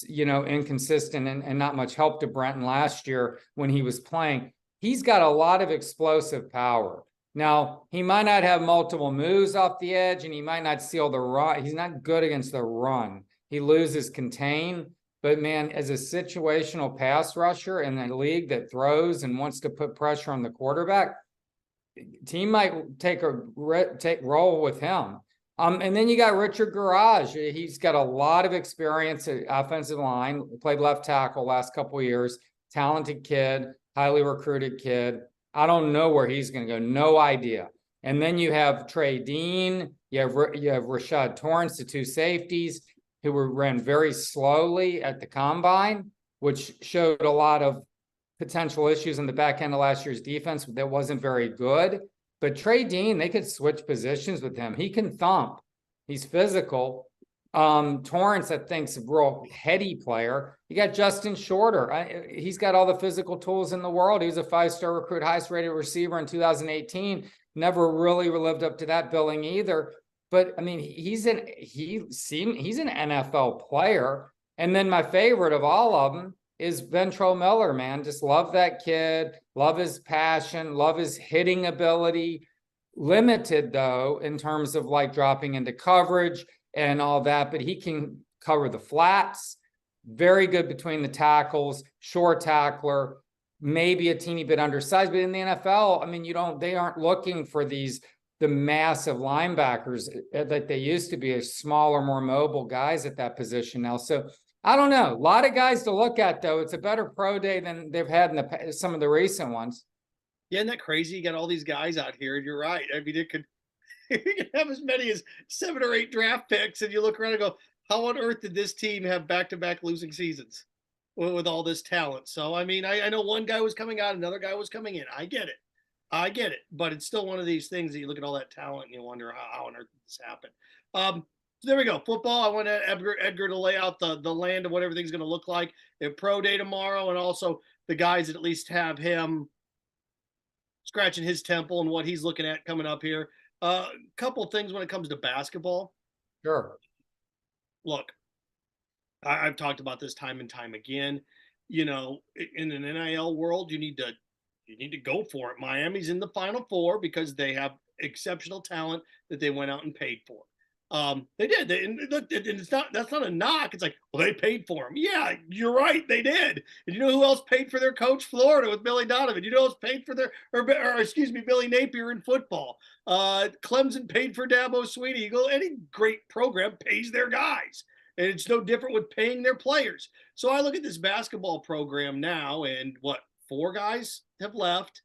inconsistent and not much help to Brenton last year when he was playing. He's got a lot of explosive power. Now, he might not have multiple moves off the edge, and he might not seal the run. He's not good against the run. He loses contain. But, man, as a situational pass rusher in a league that throws and wants to put pressure on the quarterback, team might take roll with him. And then you got Richard Garage. He's got a lot of experience at offensive line, played left tackle last couple of years, talented kid, highly recruited kid. I don't know where he's going to go. No idea. And then you have Trey Dean. You have Rashad Torrance, the two safeties, who ran very slowly at the combine, which showed a lot of potential issues in the back end of last year's defense that wasn't very good. But Trey Dean, they could switch positions with him. He can thump. He's physical. Torrance, I think, is a real heady player. You got Justin Shorter. He's got all the physical tools in the world. He was a 5-star recruit, highest rated receiver in 2018. Never really lived up to that billing either. But I mean, he's an NFL player. And then my favorite of all of them is Ventrell Miller, man. Just love that kid, love his passion, love his hitting ability. Limited though, in terms of like dropping into coverage and all that, but he can cover the flats. Very good between the tackles, short tackler, maybe a teeny bit undersized, but in the NFL, I mean, they aren't looking for the massive linebackers that they used to be, as smaller, more mobile guys at that position now. So I don't know. A lot of guys to look at, though. It's a better pro day than they've had in some of the recent ones. Yeah, isn't that crazy? You got all these guys out here, and you're right. I mean, you could have as many as 7 or 8 draft picks, and you look around and go, how on earth did this team have back-to-back losing seasons with all this talent? So, I mean, I know one guy was coming out, another guy was coming in. I get it. But it's still one of these things that you look at all that talent and you wonder how on earth did this happen. So there we go. Football, I want Edgar to lay out the land of what everything's going to look like at Pro Day tomorrow, and also the guys that at least have him scratching his temple and what he's looking at coming up here. Couple things when it comes to basketball. Sure. Look, I've talked about this time and time again. You know, in an NIL world, you need to go for it. Miami's in the Final Four because they have exceptional talent that they went out and paid for. They did. That's not a knock. It's like, well, they paid for him. Yeah, you're right. They did. And you know who else paid for their coach? Florida, with Billy Donovan. You know who else paid for Billy Napier in football. Clemson paid for Dabo Swinney. Any great program pays their guys. And it's no different with paying their players. So I look at this basketball program now, and 4 guys have left.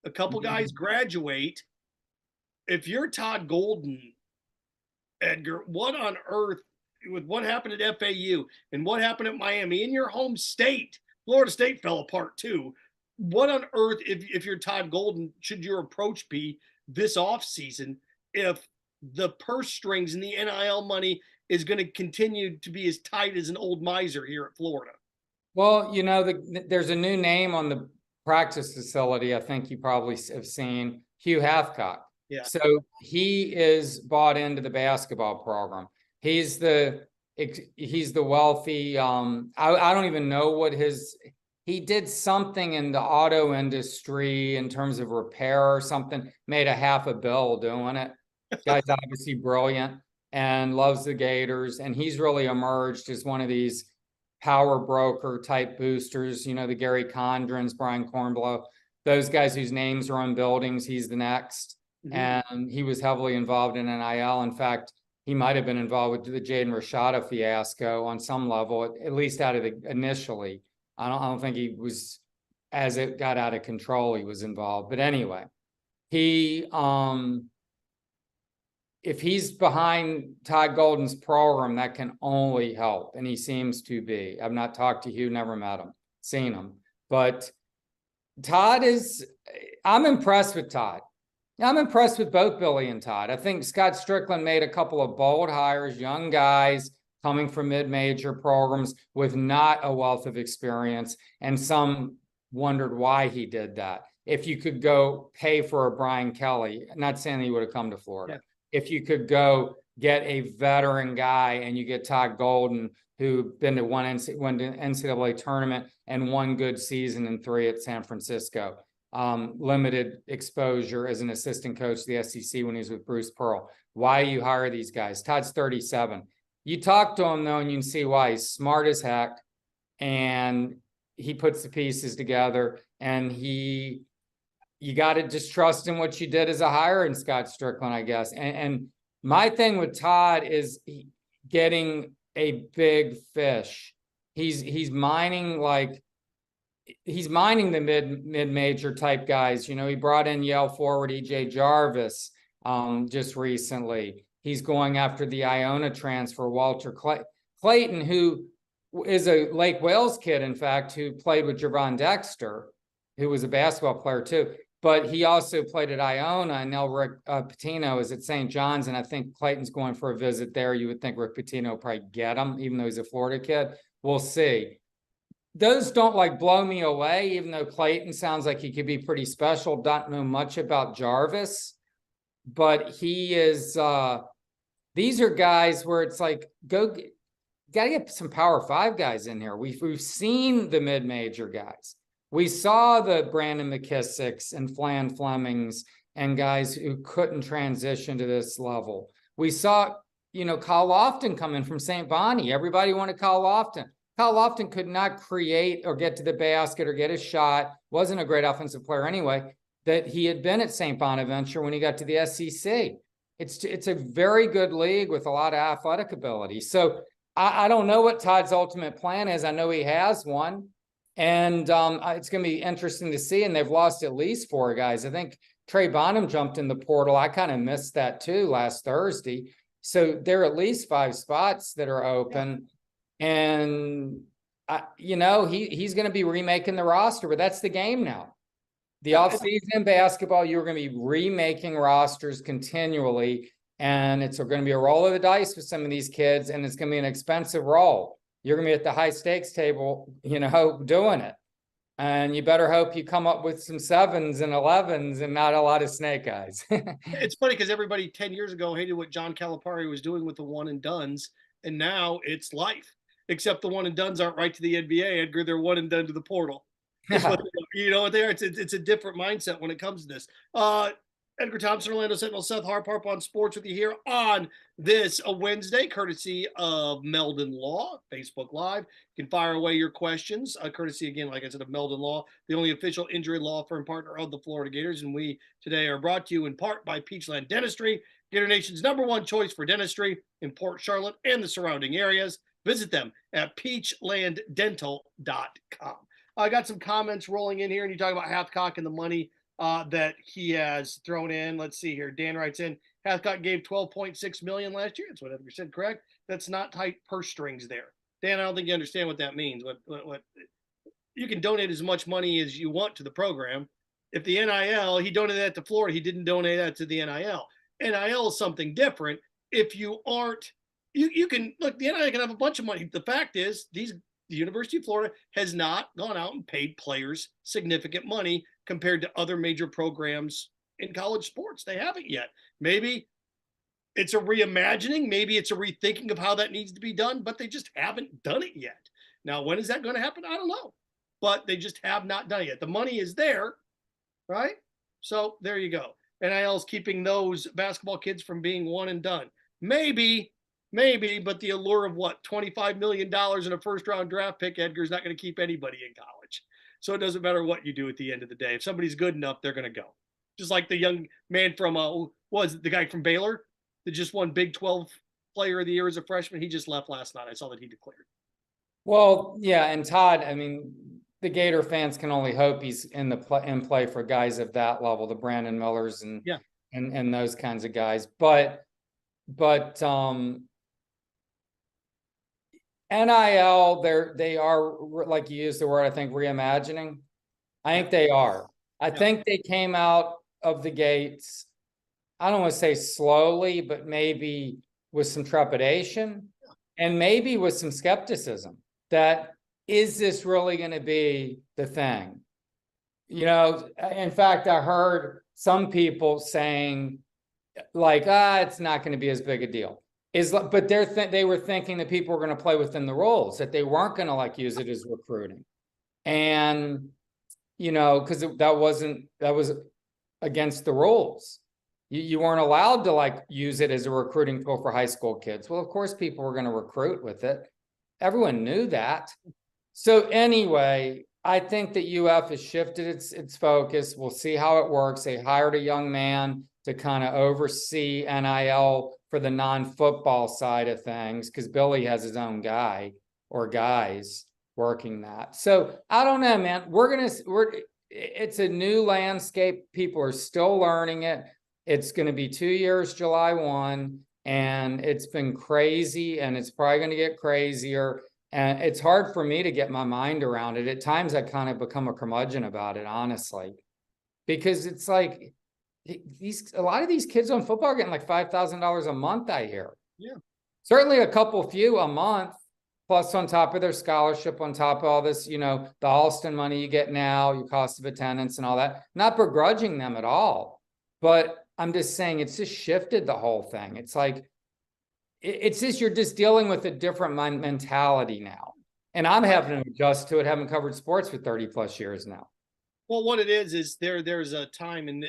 A couple guys graduate. If you're Todd Golden, Edgar, what on earth, with what happened at FAU and what happened at Miami in your home state? Florida State fell apart too. What on earth, if you're Todd Golden, should your approach be this offseason if the purse strings and the NIL money is going to continue to be as tight as an old miser here at Florida? Well, you know, there's a new name on the practice facility. I think you probably have seen, Hugh Hathcock. Yeah. So he is bought into the basketball program. He's the wealthy. I don't even know what he did something in the auto industry in terms of repair or something, made $500 million doing it. Guy's obviously brilliant and loves the Gators. And he's really emerged as one of these power broker type boosters, you know, the Gary Condrens, Brian Kornblow, those guys whose names are on buildings. He's the next. Mm-hmm. And he was heavily involved in NIL. In fact, he might have been involved with the Jaden Rashada fiasco on some level, at least out of the initially. I don't think he was, as it got out of control, he was involved. But anyway, he if he's behind Todd Golden's program, that can only help. And he seems to be. I've not talked to Hugh, never met him, seen him. But Todd I'm impressed with Todd. I'm impressed with both Billy and Todd. I think Scott Strickland made a couple of bold hires, young guys coming from mid-major programs with not a wealth of experience, and some wondered why he did that. If you could go pay for a Brian Kelly, not saying he would have come to Florida. Yeah. If you could go get a veteran guy and you get Todd Golden, who been to one NCAA tournament and 1 good season and 3 at San Francisco. Limited exposure as an assistant coach to the SEC when he was with Bruce Pearl. Why you hire these guys? Todd's 37. You talk to him, though, and you can see why. He's smart as heck, and he puts the pieces together, and you got to just trust in what you did as a hire in Scott Strickland, I guess. And my thing with Todd is getting a big fish. He's mining the mid-major type guys. You know, he brought in Yale forward EJ Jarvis just recently. He's going after the Iona transfer, Walter Clayton, who is a Lake Wales kid, in fact, who played with Javon Dexter, who was a basketball player too. but he also played at Iona, and now Rick Pitino is at St. John's, and I think Clayton's going for a visit there. You would think Rick Pitino would probably get him, even though he's a Florida kid. We'll see. Those don't like blow me away, even though Clayton sounds like he could be pretty special. Don't know much about Jarvis, but he is, these are guys where it's like, gotta get some Power 5 guys in here. We've seen the mid-major guys. We saw the Brandon McKissicks and Flan Flemings and guys who couldn't transition to this level. We saw, Kyle Lofton coming from St. Bonnie. Everybody wanted Kyle Lofton. Kyle Lofton could not create or get to the basket or get a shot. Wasn't a great offensive player anyway. That he had been at St. Bonaventure when he got to the SEC. It's a very good league with a lot of athletic ability. So I don't know what Todd's ultimate plan is. I know he has one. And it's going to be interesting to see. And they've lost at least 4 guys. I think Trey Bonham jumped in the portal. I kind of missed that too last Thursday. So there are at least 5 spots that are open. And, he's going to be remaking the roster, but that's the game now. The offseason in basketball, you're going to be remaking rosters continually. And it's going to be a roll of the dice with some of these kids. And it's going to be an expensive roll. You're going to be at the high stakes table, doing it. And you better hope you come up with some 7s and 11s and not a lot of snake eyes. It's funny because everybody 10 years ago hated what John Calipari was doing with the one and dones. And now it's life, except the one and dones aren't right to the NBA, Edgar. They're one and done to the portal. You know what they are? It's a different mindset when it comes to this. Edgar Thompson, Orlando Sentinel, Seth Harp on Sports with you here on this Wednesday, courtesy of Meldon Law, Facebook Live. You can fire away your questions, courtesy, again, like I said, of Meldon Law, the only official injury law firm partner of the Florida Gators. And we today are brought to you in part by Peachland Dentistry, Gator Nation's #1 choice for dentistry in Port Charlotte and the surrounding areas. Visit them at peachlanddental.com. I got some comments rolling in here, and you talk about Hathcock and the money that he has thrown in. Let's see here. Dan writes in, Hathcock gave $12.6 million last year. That's what Edgar said, correct? That's not tight purse strings there. Dan, I don't think you understand what that means. What you can donate as much money as you want to the program. If the NIL, he donated that to Florida, he didn't donate that to the NIL. NIL is something different. If you aren't, you can, look, the NIL can have a bunch of money. The fact is, the University of Florida has not gone out and paid players significant money compared to other major programs in college sports. They haven't yet. Maybe it's a reimagining. Maybe it's a rethinking of how that needs to be done, but they just haven't done it yet. Now, when is that going to happen? I don't know, but they just have not done it yet. The money is there, right? So there you go. NIL is keeping those basketball kids from being one and done. Maybe, but the allure of what, $25 million in a first-round draft pick, Edgar, is not going to keep anybody in college. So it doesn't matter what you do at the end of the day. If somebody's good enough, they're going to go. Just like the young man from, was the guy from Baylor that just won Big 12 Player of the Year as a freshman? He just left last night. I saw that he declared. Well, yeah, and Todd, I mean, the Gator fans can only hope he's in play for guys of that level, the Brandon Millers and those kinds of guys. But NIL, they are, like you used the word, I think, reimagining. I think they are. I think they came out of the gates, I don't want to say slowly, but maybe with some trepidation and maybe with some skepticism that, is this really going to be the thing? In fact, I heard some people saying like, it's not going to be as big a deal. But they were thinking that people were going to play within the rules, that they weren't going to use it as recruiting. And, because that was against the rules. You weren't allowed to use it as a recruiting tool for high school kids. Well, of course, people were going to recruit with it. Everyone knew that. So anyway, I think that UF has shifted its focus. We'll see how it works. They hired a young man to kind of oversee NIL for the non-football side of things, because Billy has his own guy or guys working that. So I don't know, man. It's a new landscape. People are still learning it. It's going to be 2 years, July 1, and it's been crazy, and it's probably going to get crazier. And it's hard for me to get my mind around it. At times I kind of become a curmudgeon about it, honestly. because it's like a lot of these kids on football are getting like $5,000 a month, I hear. Yeah. Certainly a few a month, plus on top of their scholarship, on top of all this, the Alston money you get now, your cost of attendance and all that. Not begrudging them at all, but I'm just saying it's just shifted the whole thing. It's like, it's just, you're just dealing with a different mentality now. And I'm having to adjust to it, having covered sports for 30 plus years now. Well, what it is there's a time, and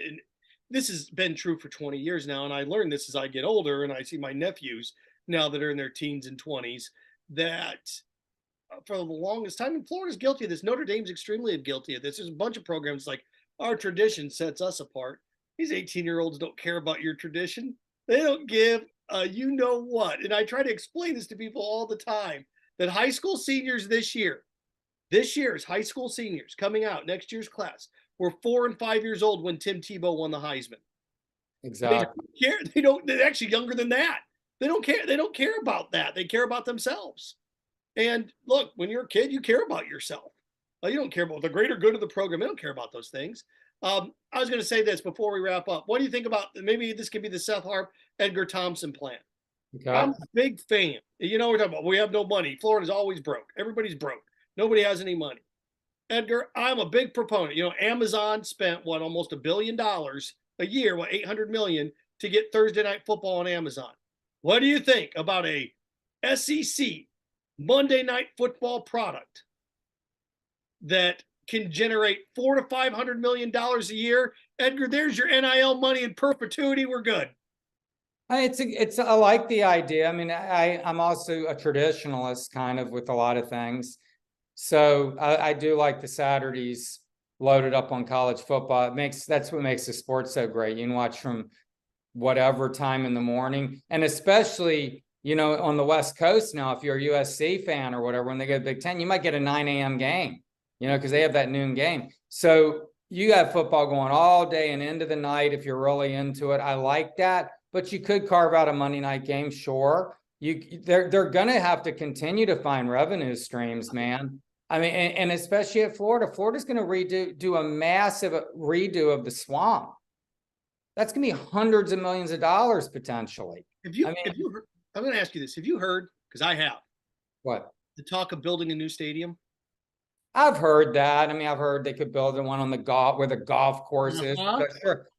this has been true for 20 years now, and I learned this as I get older, and I see my nephews now that are in their teens and 20s, that for the longest time, and Florida's guilty of this, Notre Dame's extremely guilty of this. There's a bunch of programs like, our tradition sets us apart. These 18-year-olds don't care about your tradition. They don't give you know what. And I try to explain this to people all the time, that high school seniors this year's high school seniors coming out, next year's class, were 4 and 5 years old when Tim Tebow won the Heisman. Exactly. They're actually younger than that. They don't care. They don't care about that. They care about themselves. And look, when you're a kid, you care about yourself. You don't care about the greater good of the program. They don't care about those things. I was going to say this before we wrap up. What do you think about, maybe this could be the Seth Harp, Edgar Thompson plan? Okay. I'm a big fan. We're talking about, we have no money. Florida's always broke. Everybody's broke. Nobody has any money. Edgar, I'm a big proponent. Amazon spent almost $1 billion a year, $800 million to get Thursday Night Football on Amazon. What do you think about a SEC Monday Night Football product that can generate $400 to $500 million a year? Edgar, there's your NIL money in perpetuity. We're good. I like the idea. I mean, I'm also a traditionalist kind of with a lot of things. So I do like the Saturdays loaded up on college football. That's what makes the sport so great. You can watch from whatever time in the morning, and especially, on the West Coast now, if you're a USC fan or whatever, when they go to Big Ten, you might get a 9 a.m. game, because they have that noon game. So you have football going all day and into the night if you're really into it. I like that, but you could carve out a Monday night game, sure. They're going to have to continue to find revenue streams, man. I mean, and especially at Florida. Florida's going to do a massive redo of the Swamp. That's going to be hundreds of millions of dollars potentially. Have you heard, I'm going to ask you this. Have you heard, because I have, what? The talk of building a new stadium? I've heard that. I mean, I've heard they could build one on the where the golf course is.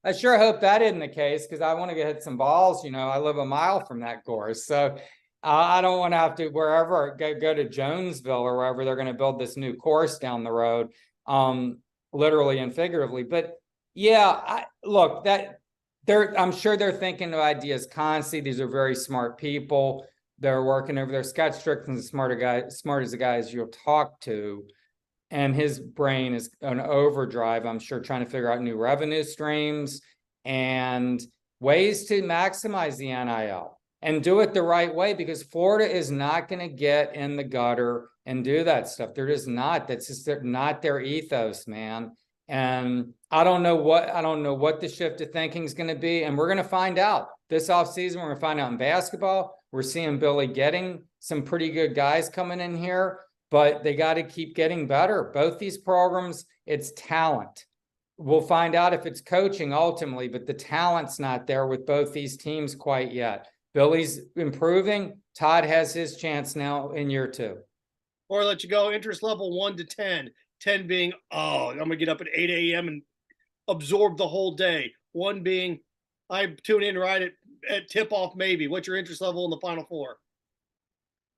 I sure hope that isn't the case, because I want to hit some balls. I live a mile from that course. So I don't want to have to go to Jonesville or wherever they're going to build this new course down the road, literally and figuratively. But yeah, I'm sure they're thinking of ideas constantly. These are very smart people. They're working over there. Scott Strickland's smart as the guys you'll talk to. And his brain is on overdrive, I'm sure, trying to figure out new revenue streams and ways to maximize the NIL and do it the right way, because Florida is not going to get in the gutter and do that stuff. They're just not. That's just not their ethos, man. And I don't know what the shift of thinking is going to be. And we're going to find out this offseason. We're going to find out in basketball. We're seeing Billy getting some pretty good guys coming in here, but they got to keep getting better. Both these programs, it's talent. We'll find out if it's coaching ultimately, but the talent's not there with both these teams quite yet. Billy's improving. Todd has his chance now in year 2. Or let you go interest level 1 to 10. 10 being, I'm going to get up at 8 a.m. and absorb the whole day. 1 being, I tune in right at tip-off maybe. What's your interest level in the Final Four?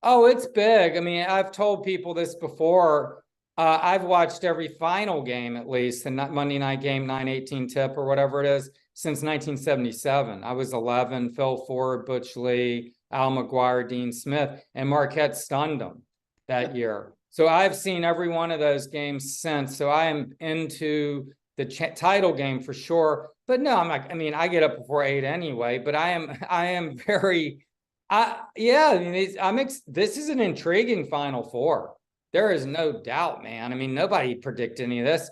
Oh, it's big. I mean, I've told people this before. I've watched every final game, at least, the Monday night game, 9-18 tip or whatever it is, since 1977. I was 11, Phil Ford, Butch Lee, Al McGuire, Dean Smith, and Marquette stunned them that year. So I've seen every one of those games since. So I am into the title game for sure. But no, I'm not. I mean, I get up before 8 anyway. But I am very. This is an intriguing Final Four. There is no doubt, man. I mean, nobody predicted any of this.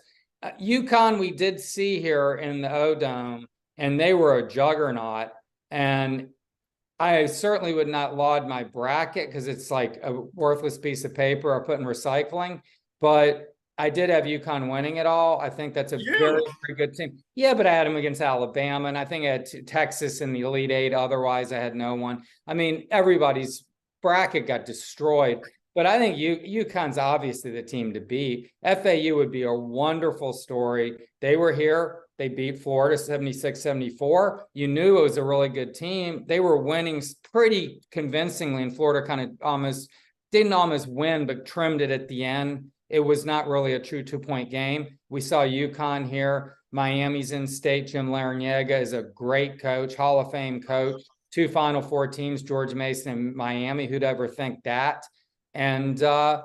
UConn, we did see here in the O-Dome, and they were a juggernaut. And I certainly would not laud my bracket because it's like a worthless piece of paper I put in recycling. But I did have UConn winning it all. I think that's a very, very good team. Yeah, but I had them against Alabama, and I think I had Texas in the Elite Eight. Otherwise, I had no one. I mean, everybody's bracket got destroyed. But I think UConn's obviously the team to beat. FAU would be a wonderful story. They were here. They beat Florida 76-74. You knew it was a really good team. They were winning pretty convincingly, and Florida kind of didn't almost win, but trimmed it at the end. It was not really a true 2-point game. We saw UConn here. Miami's in state. Jim Larrañaga is a great coach, Hall of Fame coach. 2 Final Four teams, George Mason and Miami. Who'd ever think that? And, I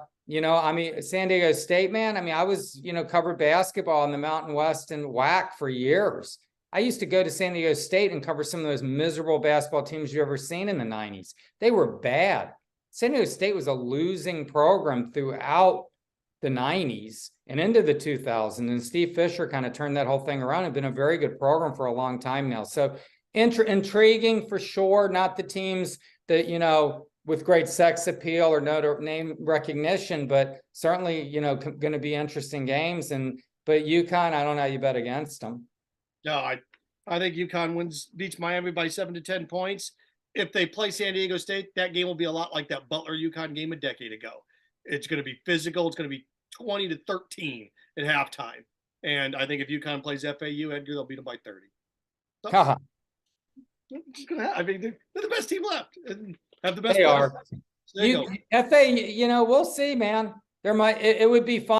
mean, San Diego State, man, I mean, I was, covered basketball in the Mountain West and WAC for years. I used to go to San Diego State and cover some of those miserable basketball teams you've ever seen in the 90s. They were bad. San Diego State was a losing program throughout the 90s and into the 2000s. And Steve Fisher kind of turned that whole thing around and been a very good program for a long time now. So intriguing for sure. Not the teams that, with great sex appeal or name recognition, but certainly, going to be interesting games. But UConn, I don't know how you bet against them. No, I think UConn beats Miami by 7 to 10 points. If they play San Diego State, that game will be a lot like that Butler-UConn game a decade ago. It's going to be physical. It's going to be 20 to 13 at halftime. And I think if UConn plays FAU, Edgar, they'll beat them by 30. So, just gonna I mean, they're the best team left. Have the best. They are. FAU, we'll see, man. It would be fun.